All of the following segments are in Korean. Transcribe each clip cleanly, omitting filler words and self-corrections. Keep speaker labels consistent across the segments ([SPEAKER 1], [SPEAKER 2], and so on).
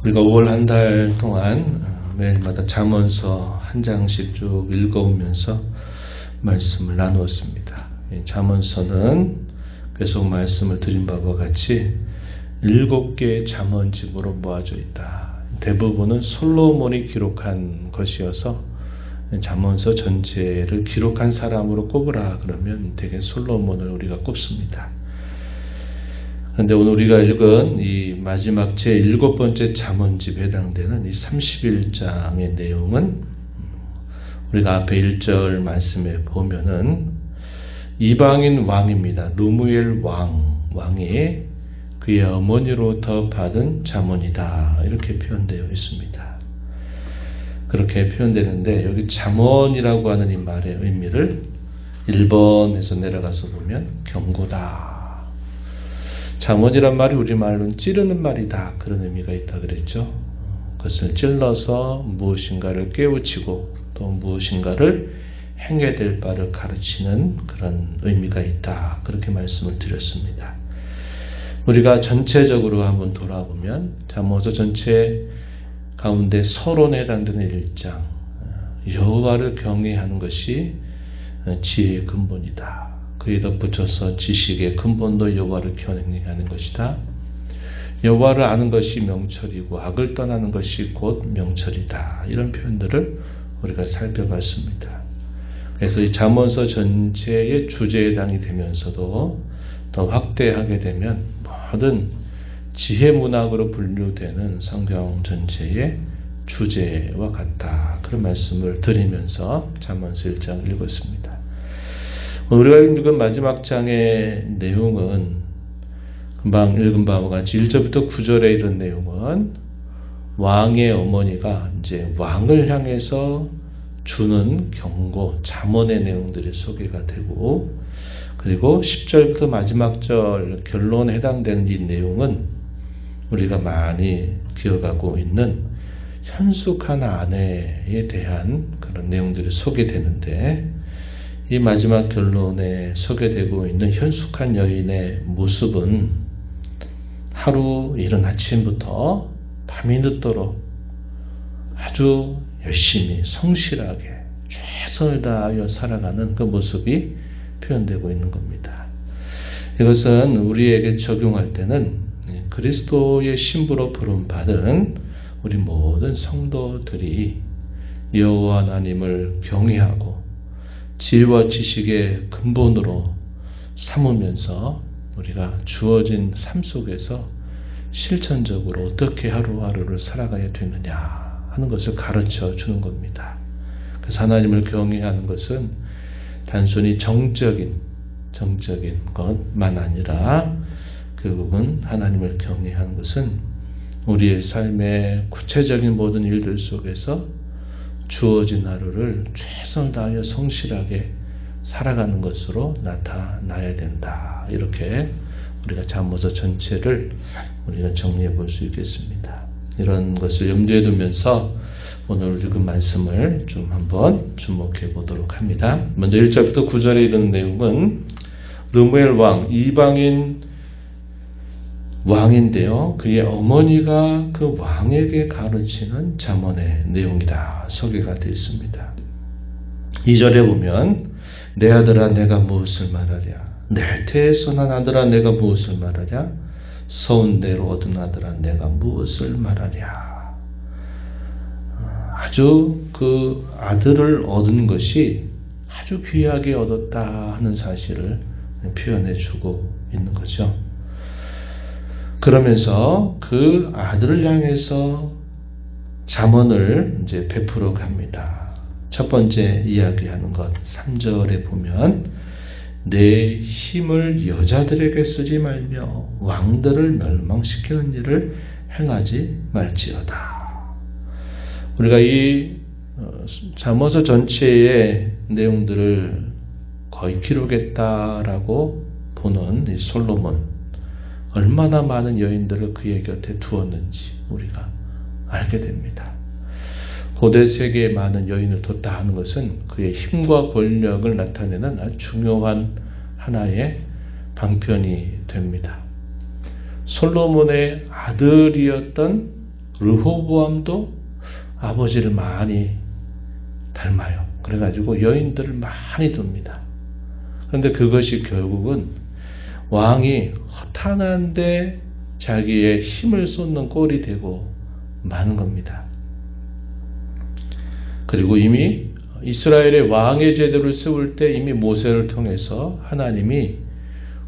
[SPEAKER 1] 우리가 5월 한 달 동안 매일마다 잠언서 한 장씩 쭉 읽어오면서 말씀을 나누었습니다. 잠언서는 계속 말씀을 드린 바와 같이 7개의 잠언집으로 모아져 있다. 대부분은 솔로몬이 기록한 것이어서 잠언서 전체를 기록한 사람으로 꼽으라 그러면 대개 솔로몬을 우리가 꼽습니다. 그런데 오늘 우리가 읽은 이 마지막 제7번째 잠언집에 해당되는 이 31장의 내용은 우리가 앞에 1절 말씀에 보면은 이방인 왕입니다. 르무엘 왕이 그의 어머니로부터 받은 잠언이다. 이렇게 표현되어 있습니다. 그렇게 표현되는데 여기 잠언이라고 하는 이 말의 의미를 1번에서 내려가서 보면 경고다. 잠언이란 말이 우리말로는 찌르는 말이다. 그런 의미가 있다 그랬죠. 그것을 찔러서 무엇인가를 깨우치고 또 무엇인가를 행해야 될 바를 가르치는 그런 의미가 있다. 그렇게 말씀을 드렸습니다. 우리가 전체적으로 한번 돌아보면 잠언서 전체 가운데 서론에 해당되는 1장 여호와를 경외하는 것이 지혜의 근본이다. 그에 덧붙여서 지식의 근본도 여호와를 경외하는 것이다. 여호와를 아는 것이 명철이고 악을 떠나는 것이 곧 명철이다. 이런 표현들을 우리가 살펴봤습니다. 그래서 이 잠언서 전체의 주제에 해당이 되면서도 더 확대하게 되면 모든 지혜 문학으로 분류되는 성경 전체의 주제와 같다. 그런 말씀을 드리면서 잠언서 1장을 읽었습니다. 우리가 읽은 마지막 장의 내용은 금방 읽은 바와 같이 1절부터 9절에 이런 내용은 왕의 어머니가 이제 왕을 향해서 주는 경고, 잠언의 내용들이 소개가 되고, 그리고 10절부터 마지막 절 결론에 해당되는 이 내용은 우리가 많이 기억하고 있는 현숙한 아내에 대한 그런 내용들이 소개되는데, 이 마지막 결론에 소개되고 있는 현숙한 여인의 모습은 하루 이른 아침부터 밤이 늦도록 아주 열심히 성실하게 최선을 다하여 살아가는 그 모습이 표현되고 있는 겁니다. 이것은 우리에게 적용할 때는 그리스도의 신부로 부름받은 우리 모든 성도들이 여호와 하나님을 경외하고 지혜와 지식의 근본으로 삼으면서 우리가 주어진 삶 속에서 실천적으로 어떻게 하루하루를 살아가야 되느냐 하는 것을 가르쳐 주는 겁니다. 그래서 하나님을 경외하는 것은 단순히 정적인 것만 아니라 결국은 하나님을 경외하는 것은 우리의 삶의 구체적인 모든 일들 속에서 주어진 하루를 최선을 다하여 성실하게 살아가는 것으로 나타나야 된다. 이렇게 우리가 잠언서 전체를 우리가 정리해 볼 수 있겠습니다. 이런 것을 염두에 두면서 오늘 읽은 말씀을 좀 한번 주목해 보도록 합니다. 먼저 1절부터 9절에 이르는 내용은 르무엘 왕, 이방인 왕인데요. 그의 어머니가 그 왕에게 가르치는 잠언의 내용이다. 소개가 되어 있습니다. 2절에 보면 내 아들아 내가 무엇을 말하랴. 내 태에서 난 아들아 내가 무엇을 말하랴. 서운대로 얻은 아들아 내가 무엇을 말하랴. 아주 그 아들을 얻은 것이 아주 귀하게 얻었다 하는 사실을 표현해 주고 있는 거죠. 그러면서 그 아들을 향해서 잠언을 이제 베풀어 갑니다. 첫 번째 이야기하는 것 3절에 보면 내 힘을 여자들에게 쓰지 말며 왕들을 멸망시키는 일을 행하지 말지어다. 우리가 이 잠언서 전체의 내용들을 거의 기록했다라고 보는 이 솔로몬 얼마나 많은 여인들을 그의 곁에 두었는지 우리가 알게 됩니다. 고대 세계에 많은 여인을 뒀다 하는 것은 그의 힘과 권력을 나타내는 아주 중요한 하나의 방편이 됩니다. 솔로몬의 아들이었던 르호보암도 아버지를 많이 닮아요. 그래가지고 여인들을 많이 둡니다. 그런데 그것이 결국은 왕이 허탄한데 자기의 힘을 쏟는 꼴이 되고 마는 겁니다. 그리고 이미 이스라엘의 왕의 제도를 세울 때 이미 모세를 통해서 하나님이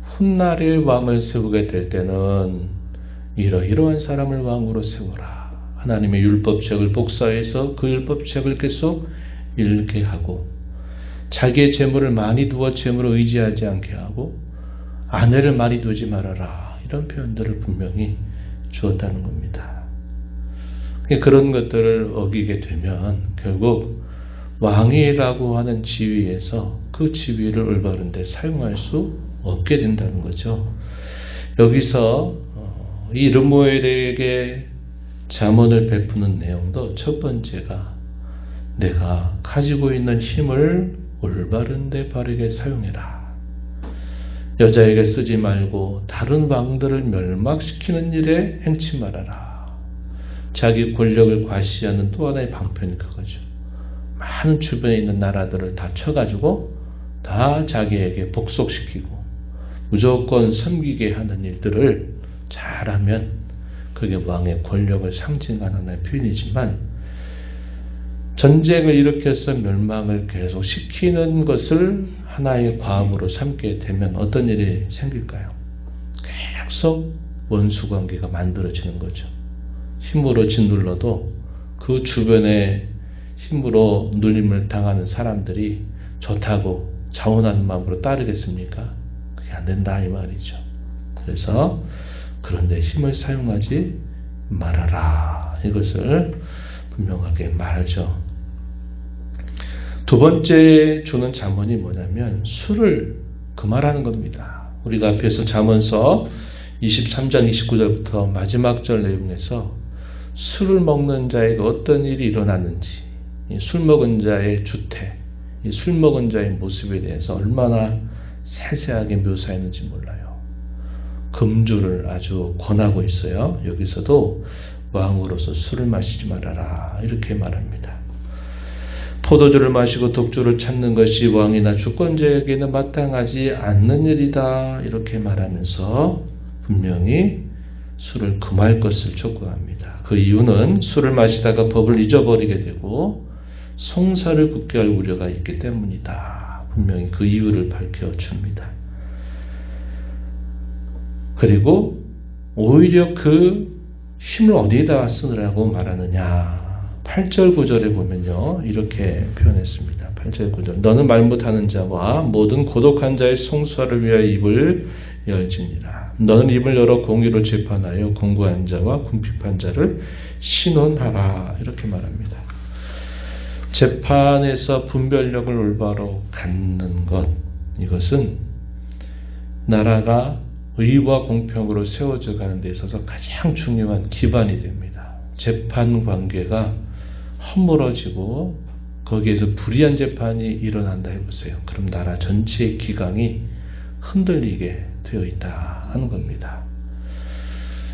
[SPEAKER 1] 훗날의 왕을 세우게 될 때는 이러이러한 사람을 왕으로 세워라. 하나님의 율법책을 복사해서 그 율법책을 계속 읽게 하고 자기의 재물을 많이 두어 재물을 의지하지 않게 하고 아내를 많이 두지 말아라. 이런 표현들을 분명히 주었다는 겁니다. 그런 것들을 어기게 되면 결국 왕이라고 하는 지위에서 그 지위를 올바른 데 사용할 수 없게 된다는 거죠. 여기서 이 르무엘에게 잠언을 베푸는 내용도 첫 번째가 내가 가지고 있는 힘을 올바른 데 바르게 사용해라. 여자에게 쓰지 말고 다른 왕들을 멸망시키는 일에 행치 말아라. 자기 권력을 과시하는 또 하나의 방편이 그거죠. 많은 주변에 있는 나라들을 다 쳐가지고 다 자기에게 복속시키고 무조건 섬기게 하는 일들을 잘하면 그게 왕의 권력을 상징하는 하나의 표현이지만 전쟁을 일으켜서 멸망을 계속 시키는 것을 하나의 과업으로 삼게 되면 어떤 일이 생길까요? 계속 원수관계가 만들어지는 거죠. 힘으로 짓눌러도 그 주변에 힘으로 눌림을 당하는 사람들이 좋다고 자원하는 마음으로 따르겠습니까? 그게 안 된다 이 말이죠. 그래서 그런데 힘을 사용하지 말아라. 이것을 분명하게 말하죠. 두 번째 주는 잠언이 뭐냐면 술을 금하라는 겁니다. 우리가 앞에서 잠언서 23장 29절부터 마지막 절 내용에서 술을 먹는 자에게 어떤 일이 일어났는지 술 먹은 자의 주태, 술 먹은 자의 모습에 대해서 얼마나 세세하게 묘사했는지 몰라요. 금주를 아주 권하고 있어요. 여기서도 왕으로서 술을 마시지 말아라 이렇게 말합니다. 포도주를 마시고 독주를 찾는 것이 왕이나 주권자에게는 마땅하지 않는 일이다 이렇게 말하면서 분명히 술을 금할 것을 촉구합니다. 그 이유는 술을 마시다가 법을 잊어버리게 되고 성사를 굳게 할 우려가 있기 때문이다. 분명히 그 이유를 밝혀줍니다. 그리고 오히려 그 힘을 어디에다 쓰느라고 말하느냐. 8절 9절에 보면요. 이렇게 표현했습니다. 8절 9절. 너는 말 못하는 자와 모든 고독한 자의 송수화를 위하여 입을 열지니라. 너는 입을 열어 공의로 재판하여 공고한 자와 궁핍한 자를 신원하라. 이렇게 말합니다. 재판에서 분별력을 올바로 갖는 것, 이것은 나라가 의와 공평으로 세워져 가는 데 있어서 가장 중요한 기반이 됩니다. 재판 관계가 허물어지고 거기에서 불의한 재판이 일어난다 해보세요. 그럼 나라 전체의 기강이 흔들리게 되어 있다 하는 겁니다.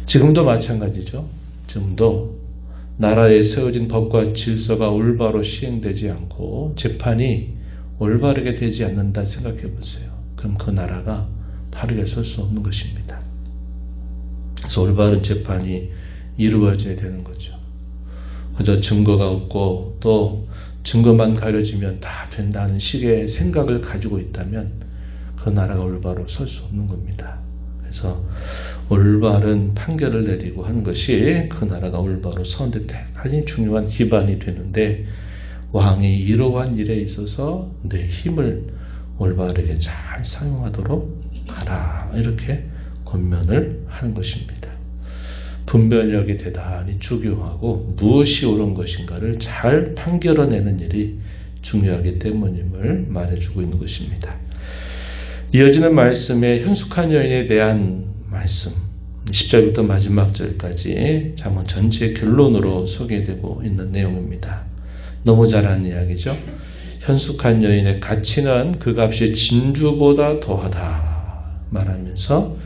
[SPEAKER 1] 지금도 마찬가지죠. 지금도 나라에 세워진 법과 질서가 올바로 시행되지 않고 재판이 올바르게 되지 않는다 생각해 보세요. 그럼 그 나라가 바르게 설 수 없는 것입니다. 그래서 올바른 재판이 이루어져야 되는 거죠. 그저 증거가 없고 또 증거만 가려지면 다 된다는 식의 생각을 가지고 있다면 그 나라가 올바로 설 수 없는 겁니다. 그래서 올바른 판결을 내리고 하는 것이 그 나라가 올바로 서는데 대단히 중요한 기반이 되는데 왕이 이러한 일에 있어서 내 힘을 올바르게 잘 사용하도록 하라 이렇게 권면을 하는 것입니다. 분별력이 대단히 중요하고 무엇이 옳은 것인가를 잘 판결해내는 일이 중요하기 때문임을 말해주고 있는 것입니다. 이어지는 말씀에 현숙한 여인에 대한 말씀 10절부터 마지막 절까지 잠언 전체의 결론으로 소개되고 있는 내용입니다. 너무 잘하는 이야기죠. 현숙한 여인의 가치는 그 값이 진주보다 더하다 말하면서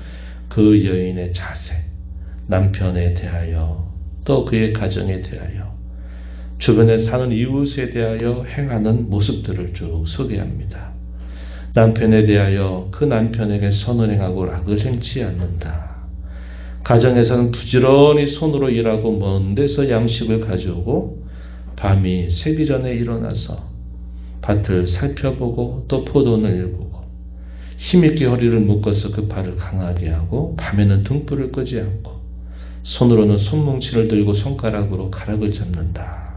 [SPEAKER 1] 그 여인의 자세, 남편에 대하여 또 그의 가정에 대하여 주변에 사는 이웃에 대하여 행하는 모습들을 쭉 소개합니다. 남편에 대하여 그 남편에게 선을 행하고 악을 행치 않는다. 가정에서는 부지런히 손으로 일하고 먼 데서 양식을 가져오고 밤이 새기 전에 일어나서 밭을 살펴보고 또 포도원을 일구고 힘있게 허리를 묶어서 그 발을 강하게 하고 밤에는 등불을 끄지 않고 손으로는 손뭉치를 들고 손가락으로 가락을 잡는다.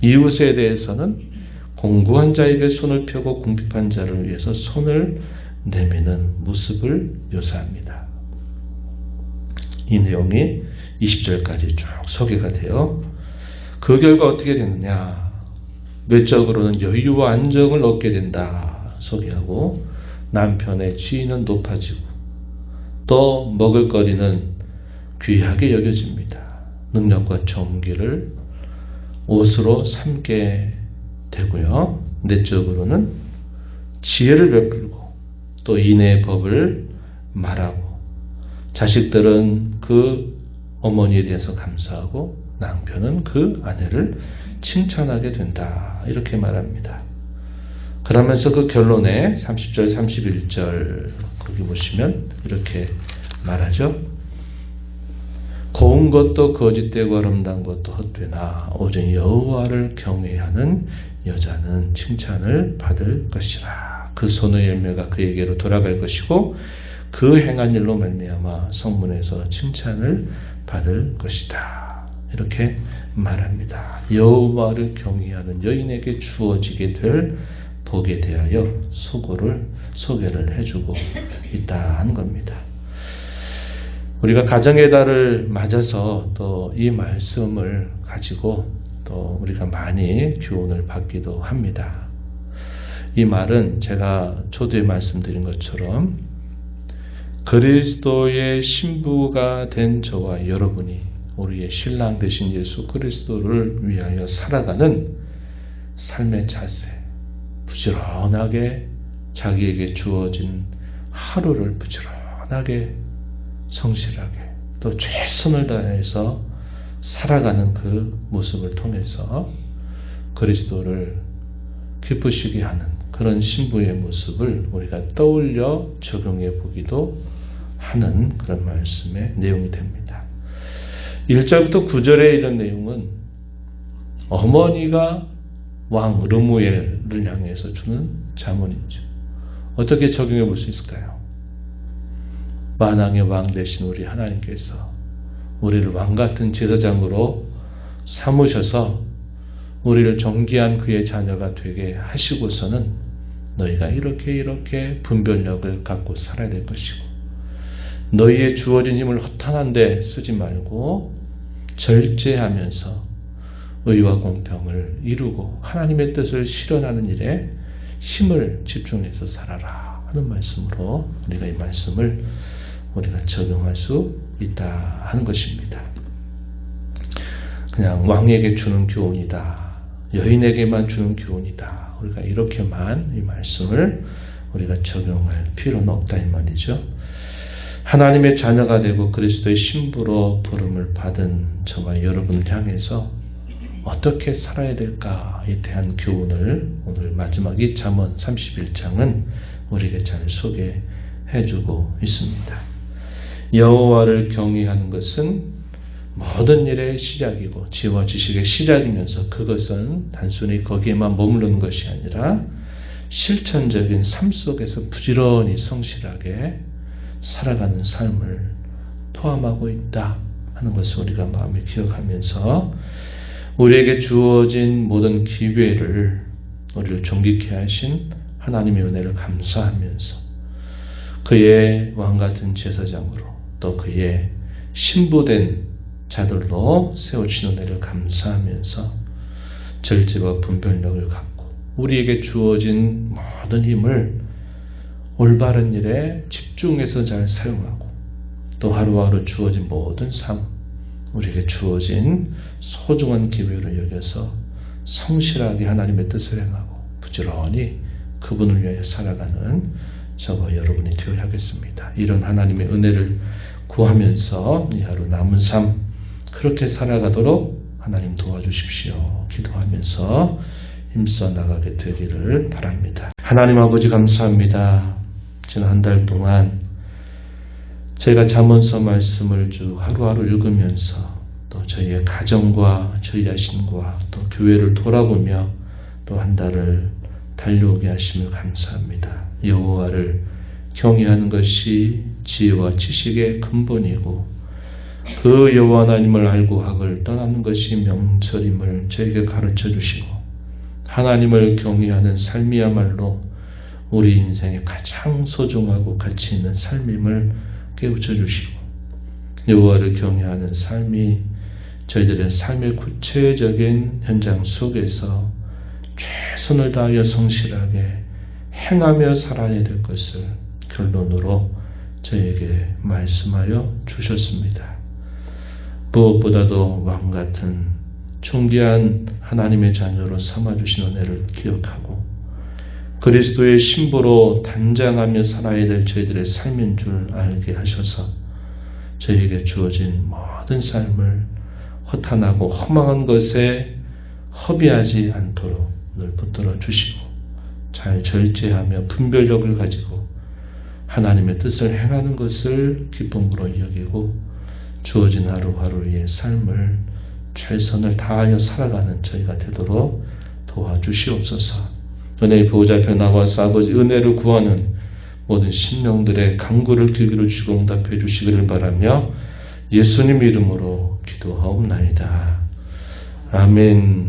[SPEAKER 1] 이웃에 대해서는 공고한 자에게 손을 펴고 궁핍한 자를 위해서 손을 내미는 모습을 묘사합니다. 이 내용이 20절까지 쭉 소개가 돼요. 그 결과 어떻게 되느냐? 외적으로는 여유와 안정을 얻게 된다 소개하고 남편의 지위는 높아지고 또 먹을거리는 귀하게 여겨집니다. 능력과 존귀를 옷으로 삼게 되고요. 내적으로는 지혜를 베풀고 또 인애의 법을 말하고 자식들은 그 어머니에 대해서 감사하고 남편은 그 아내를 칭찬하게 된다. 이렇게 말합니다. 그러면서 그 결론에 30절, 31절 거기 보시면 이렇게 말하죠. 고운 것도 거짓되고 아름다운 것도 헛되나 오직 여호와를 경외하는 여자는 칭찬을 받을 것이라. 그 손의 열매가 그에게로 돌아갈 것이고 그 행한 일로 말미암아 성문에서 칭찬을 받을 것이다. 이렇게 말합니다. 여호와를 경외하는 여인에게 주어지게 될 복에 대하여 소개를 해주고 있다 하는 겁니다. 우리가 가정의 달을 맞아서 또 이 말씀을 가지고 또 우리가 많이 교훈을 받기도 합니다. 이 말은 제가 초두에 말씀드린 것처럼 그리스도의 신부가 된 저와 여러분이 우리의 신랑 되신 예수 그리스도를 위하여 살아가는 삶의 자세, 부지런하게 자기에게 주어진 하루를 부지런하게 성실하게 또 최선을 다해서 살아가는 그 모습을 통해서 그리스도를 기쁘시게 하는 그런 신부의 모습을 우리가 떠올려 적용해 보기도 하는 그런 말씀의 내용이 됩니다. 1절부터 9절의 이런 내용은 어머니가 왕 르무엘을 향해서 주는 자문이죠. 어떻게 적용해 볼 수 있을까요? 만왕의 왕 되신 우리 하나님께서 우리를 왕같은 제사장으로 삼으셔서 우리를 존귀한 그의 자녀가 되게 하시고서는 너희가 이렇게 분별력을 갖고 살아야 될 것이고 너희의 주어진 힘을 허탄한 데 쓰지 말고 절제하면서 의와 공평을 이루고 하나님의 뜻을 실현하는 일에 힘을 집중해서 살아라 하는 말씀으로 우리가 이 말씀을 우리가 적용할 수 있다 하는 것입니다. 그냥 왕에게 주는 교훈이다. 여인에게만 주는 교훈이다. 우리가 이렇게만 이 말씀을 우리가 적용할 필요는 없다 이 말이죠. 하나님의 자녀가 되고 그리스도의 신부로 부름을 받은 저와 여러분을 향해서 어떻게 살아야 될까에 대한 교훈을 오늘 마지막 이 잠언 31장은 우리에게 잘 소개해주고 있습니다. 여호와를 경외하는 것은 모든 일의 시작이고 지혜와 지식의 시작이면서 그것은 단순히 거기에만 머무르는 것이 아니라 실천적인 삶 속에서 부지런히 성실하게 살아가는 삶을 포함하고 있다 하는 것을 우리가 마음에 기억하면서 우리에게 주어진 모든 기회를 우리를 존귀케 하신 하나님의 은혜를 감사하면서 그의 왕같은 제사장으로 또 그의 신부된 자들로 세우신 은혜를 감사하면서 절제와 분별력을 갖고 우리에게 주어진 모든 힘을 올바른 일에 집중해서 잘 사용하고 또 하루하루 주어진 모든 삶 우리에게 주어진 소중한 기회를 여겨서 성실하게 하나님의 뜻을 행하고 부지런히 그분을 위하여 살아가는 저와 여러분이 되어야 하겠습니다. 이런 하나님의 은혜를 구하면서 이 하루 남은 삶 그렇게 살아가도록 하나님 도와주십시오. 기도하면서 힘써 나가게 되기를 바랍니다. 하나님 아버지 감사합니다. 지난 한 달 동안 저희가 잠언서 말씀을 쭉 하루하루 읽으면서 또 저희의 가정과 저희 자신과 또 교회를 돌아보며 또 한 달을 달려오게 하심을 감사합니다. 여호와를 경외하는 것이 지혜와 지식의 근본이고 그 여호와 하나님을 알고 학을 떠나는 것이 명철임을 저에게 가르쳐 주시고 하나님을 경외하는 삶이야말로 우리 인생에 가장 소중하고 가치 있는 삶임을 깨우쳐 주시고 여호와를 경외하는 삶이 저희들의 삶의 구체적인 현장 속에서 최선을 다하여 성실하게 행하며 살아야 될 것을 결론으로 저에게 말씀하여 주셨습니다. 무엇보다도 왕같은 존귀한 하나님의 자녀로 삼아주신 은혜를 기억하고 그리스도의 신부로 단장하며 살아야 될 저희들의 삶인 줄 알게 하셔서 저희에게 주어진 모든 삶을 허탄하고 허망한 것에 허비하지 않도록 늘 붙들어 주시고 잘 절제하며 분별력을 가지고 하나님의 뜻을 행하는 것을 기쁨으로 여기고 주어진 하루하루의 삶을 최선을 다하여 살아가는 저희가 되도록 도와주시옵소서. 은혜의 보호자 변화와서 아버지 은혜를 구하는 모든 심령들의 간구를 귀기로 주시고 응답해 주시기를 바라며 예수님 이름으로 기도하옵나이다. 아멘.